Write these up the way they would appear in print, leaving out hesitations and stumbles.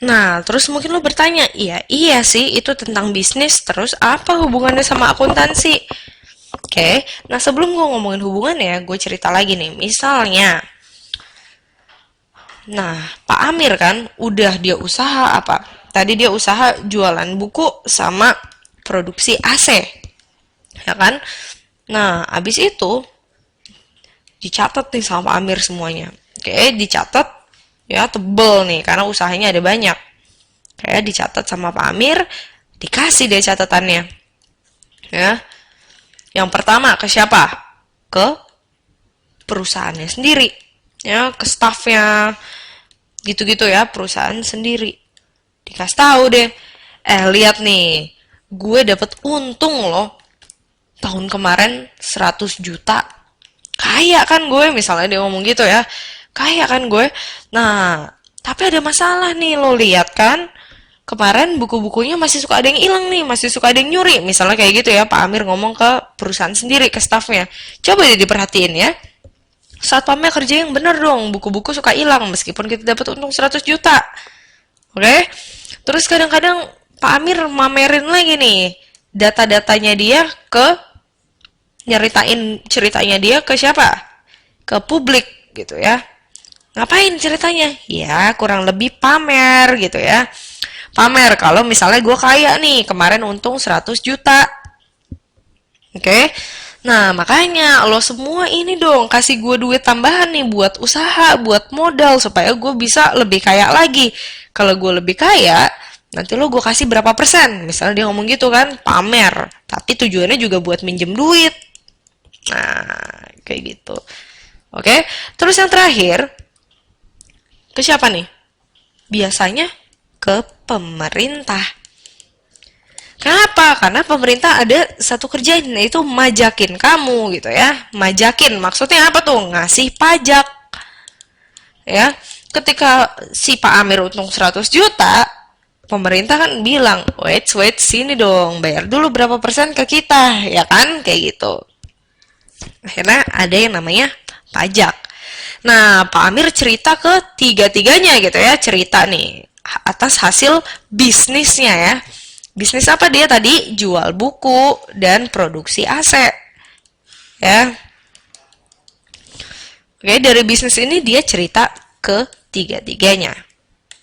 Nah, terus mungkin lo bertanya, iya sih, itu tentang bisnis, terus apa hubungannya sama akuntansi? Oke, nah sebelum gue ngomongin hubungannya, gue cerita lagi nih. Misalnya, nah, Pak Amir kan, udah dia usaha apa? Tadi dia usaha jualan buku sama produksi AC, ya kan? Nah, abis itu dicatat nih sama Pak Amir semuanya. Oke, dicatat ya tebel nih, karena usahanya ada banyak. Kayak dicatat sama Pak Amir, dikasih deh catatannya. Ya, yang pertama ke siapa? Ke perusahaannya sendiri. Ya, ke staffnya, gitu-gitu ya, perusahaan sendiri. Dikasih tahu deh, lihat nih, gue dapet untung loh tahun kemarin 100 juta. Kaya kan gue, misalnya dia ngomong gitu ya. Kaya kan gue. Nah, tapi ada masalah nih, lo lihat kan? Kemarin buku-bukunya masih suka ada yang hilang nih, masih suka ada yang nyuri. Misalnya kayak gitu ya, Pak Amir ngomong ke perusahaan sendiri, ke staffnya. Coba deh diperhatiin ya. Saat Pak Amir kerja yang bener dong, buku-buku suka hilang meskipun kita dapat untung 100 juta. Oke? Terus kadang-kadang Pak Amir mamerin lagi nih data-datanya dia ke nyeritain ceritanya dia ke siapa? Ke publik gitu ya. Ngapain ceritanya? Ya, kurang lebih pamer gitu ya. Pamer kalau misalnya gue kaya nih, kemarin untung 100 juta. Oke? Nah, makanya lo semua ini dong kasih gue duit tambahan nih buat usaha, buat modal supaya gue bisa lebih kaya lagi. Kalau gue lebih kaya, nanti lo gue kasih berapa persen. Misalnya dia ngomong gitu kan, pamer. Tapi tujuannya juga buat minjem duit. Nah, kayak gitu. Oke? Terus yang terakhir, ke siapa nih? Biasanya ke pemerintah. Kenapa? Karena pemerintah ada satu kerjaan, yaitu majakin kamu gitu ya. Majakin, maksudnya apa tuh? Ngasih pajak. Ya, ketika si Pak Amir untung 100 juta, pemerintah kan bilang, wait, sini dong, bayar dulu berapa persen ke kita, ya kan? Kayak gitu. Akhirnya ada yang namanya pajak. Nah, Pak Amir cerita ke tiga-tiganya gitu ya, cerita nih atas hasil bisnisnya ya. Bisnis apa dia tadi? Jual buku dan produksi AC. Ya. Oke, dari bisnis ini dia cerita ke tiga-tiganya.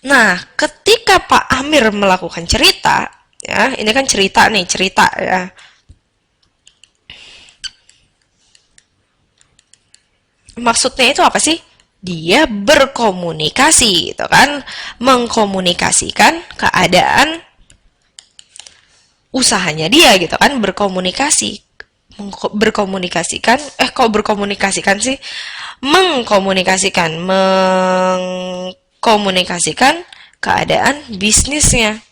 Nah, ketika Pak Amir melakukan cerita, ya, ini kan cerita nih, cerita ya. Maksudnya itu apa sih? Dia berkomunikasi, gitu kan? Mengkomunikasikan keadaan usahanya dia gitu kan, berkomunikasi berkomunikasikan kok berkomunikasikan sih, mengkomunikasikan keadaan bisnisnya.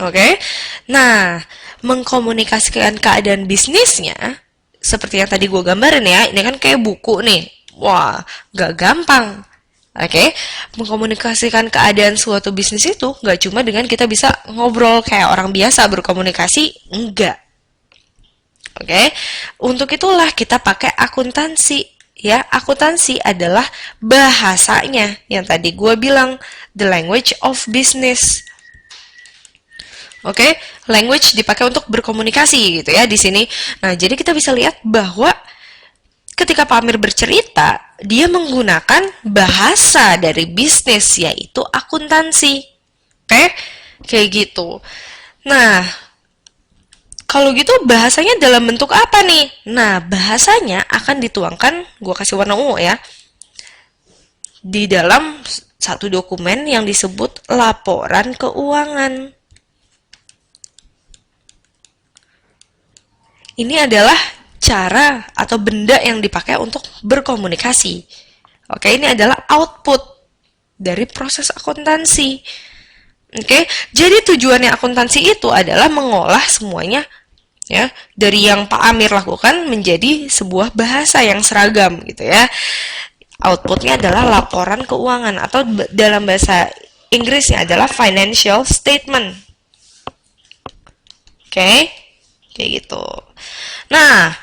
Oke, nah mengkomunikasikan keadaan bisnisnya seperti yang tadi gue gambarin ya, ini kan kayak buku nih, wah gak gampang. Oke, mengkomunikasikan keadaan suatu bisnis itu nggak cuma dengan kita bisa ngobrol kayak orang biasa berkomunikasi, enggak. Oke, untuk itulah kita pakai akuntansi. Ya, akuntansi adalah bahasanya yang tadi gue bilang, the language of business. Oke, language dipakai untuk berkomunikasi gitu ya di sini. Nah, jadi kita bisa lihat bahwa ketika Pak Amir bercerita, dia menggunakan bahasa dari bisnis, yaitu akuntansi. Oke? Kayak gitu. Nah, kalau gitu bahasanya dalam bentuk apa nih? Nah, bahasanya akan dituangkan, gue kasih warna ungu ya, di dalam satu dokumen yang disebut laporan keuangan. Ini adalah cara atau benda yang dipakai untuk berkomunikasi. Oke, ini adalah output dari proses akuntansi. Oke, jadi tujuannya akuntansi itu adalah mengolah semuanya ya dari yang Pak Amir lakukan menjadi sebuah bahasa yang seragam gitu ya. Outputnya adalah laporan keuangan atau dalam bahasa Inggrisnya adalah financial statement. Oke, kayak gitu. Nah,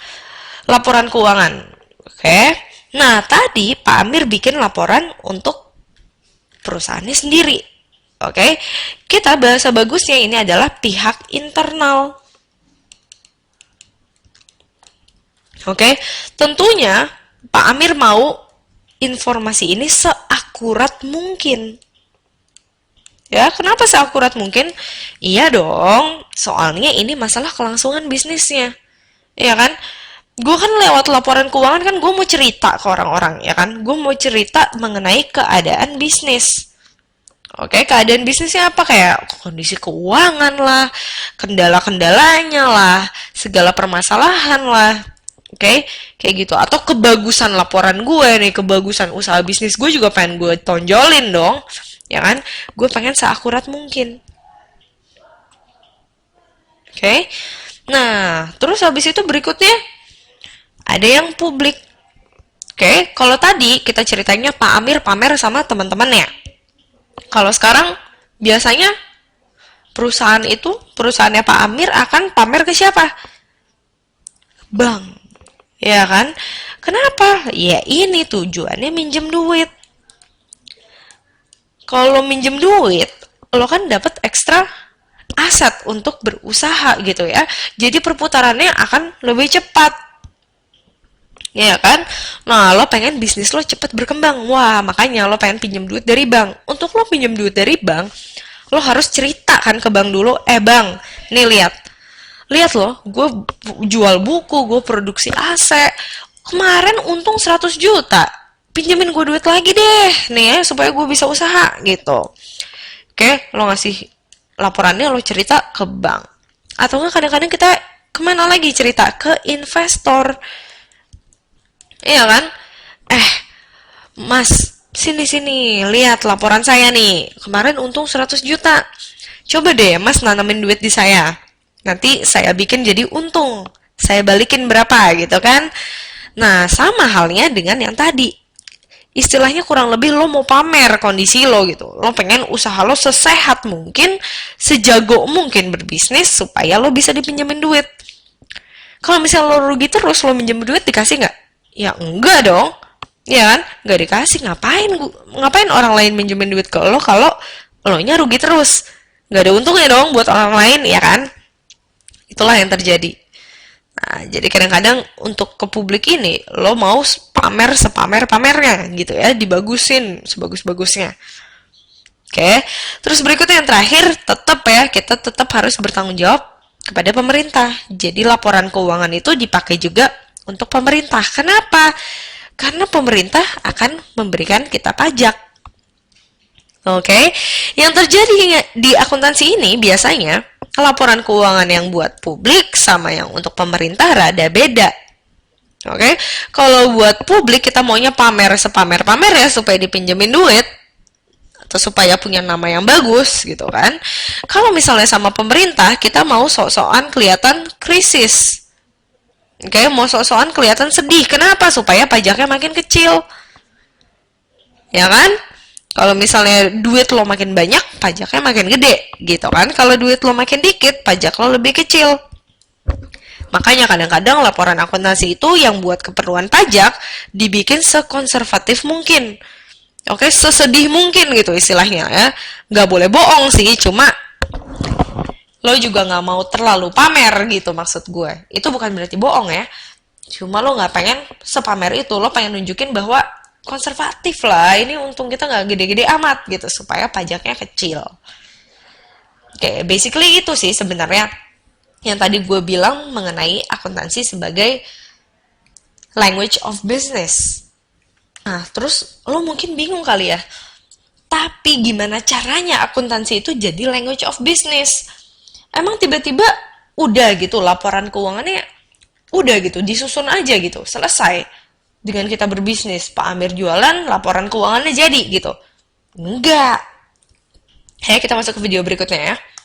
laporan keuangan. Oke. Nah, tadi Pak Amir bikin laporan untuk perusahaannya sendiri. Oke, kita bahasa bagusnya ini adalah pihak internal. Oke, tentunya Pak Amir mau informasi ini seakurat mungkin. Ya, kenapa seakurat mungkin? Iya dong, soalnya ini masalah kelangsungan bisnisnya. Ya kan? Gue kan lewat laporan keuangan kan gue mau cerita ke orang-orang, ya kan? Gue mau cerita mengenai keadaan bisnis. Oke, keadaan bisnisnya apa? Kayak kondisi keuangan lah, kendala-kendalanya lah, segala permasalahan lah. Oke, kayak gitu. Atau kebagusan laporan gue nih, kebagusan usaha bisnis gue juga pengen gue tonjolin dong. Ya kan? Gue pengen seakurat mungkin. Oke. Nah, terus habis itu berikutnya ada yang publik. Oke, kalau tadi kita ceritanya Pak Amir pamer sama teman-temannya. Kalau sekarang biasanya perusahaannya Pak Amir akan pamer ke siapa? Bank. Ya kan? Kenapa? Ya ini tujuannya minjem duit. Kalau minjem duit, lo kan dapat ekstra aset untuk berusaha gitu ya. Jadi perputarannya akan lebih cepat. Ya kan? Nah, lo pengen bisnis lo cepet berkembang. Wah, makanya lo pengen pinjam duit dari bank. Untuk lo pinjam duit dari bank, lo harus cerita kan ke bank dulu. Bang, nih lihat. Lihat lo, gue jual buku, gue produksi AC. Kemarin untung 100 juta. Pinjemin gue duit lagi deh, nih ya, supaya gue bisa usaha gitu. Oke, lo ngasih laporannya, lo cerita ke bank. Atau enggak kadang-kadang kita kemana lagi cerita? Ke investor. Iya kan? Mas, sini-sini, lihat laporan saya nih. Kemarin untung 100 juta. Coba deh, Mas nanamin duit di saya. Nanti saya bikin jadi untung. Saya balikin berapa gitu kan? Nah, sama halnya dengan yang tadi. Istilahnya kurang lebih lo mau pamer kondisi lo gitu. Lo pengen usaha lo sesehat mungkin, sejago mungkin berbisnis supaya lo bisa dipinjemin duit. Kalau misalnya lo rugi terus, lo minjem duit dikasih nggak? Ya enggak dong. Ya kan? Nggak dikasih. Ngapain orang lain minjemin duit ke lo kalau lo nya rugi terus? Nggak ada untungnya dong buat orang lain, ya kan? Itulah yang terjadi. Nah, jadi kadang-kadang untuk ke publik ini, lo mau pamer sepamer-pamernya gitu ya, dibagusin sebagus-bagusnya. Oke, terus berikutnya yang terakhir, tetap ya, kita tetap harus bertanggung jawab kepada pemerintah. Jadi laporan keuangan itu dipakai juga untuk pemerintah. Kenapa? Karena pemerintah akan memberikan kita pajak. Oke, yang terjadi di akuntansi ini biasanya laporan keuangan yang buat publik sama yang untuk pemerintah rada beda. Oke, kalau buat publik kita maunya pamer sepamer-pamer ya supaya dipinjemin duit atau supaya punya nama yang bagus gitu kan. Kalau misalnya sama pemerintah kita mau sok-sokan kelihatan krisis. Oke, mau sok-sokan kelihatan sedih. Kenapa? Supaya pajaknya makin kecil. Ya kan? Kalau misalnya duit lo makin banyak, pajaknya makin gede, gitu kan? Kalau duit lo makin dikit, pajak lo lebih kecil. Makanya kadang-kadang laporan akuntansi itu yang buat keperluan pajak dibikin sekonservatif mungkin. Oke, sesedih mungkin gitu istilahnya ya. Nggak boleh bohong sih, cuma lo juga nggak mau terlalu pamer gitu maksud gue. Itu bukan berarti bohong ya. Cuma lo nggak pengen sepamer itu, lo pengen nunjukin bahwa konservatif lah, ini untung kita nggak gede-gede amat gitu, supaya pajaknya kecil. Oke, basically itu sih sebenarnya yang tadi gue bilang mengenai akuntansi sebagai language of business. Nah, terus lo mungkin bingung kali ya, tapi gimana caranya akuntansi itu jadi language of business? Emang tiba-tiba udah gitu laporan keuangannya udah gitu disusun aja gitu selesai dengan kita berbisnis, Pak Amir jualan laporan keuangannya jadi gitu? Enggak. Kita masuk ke video berikutnya ya.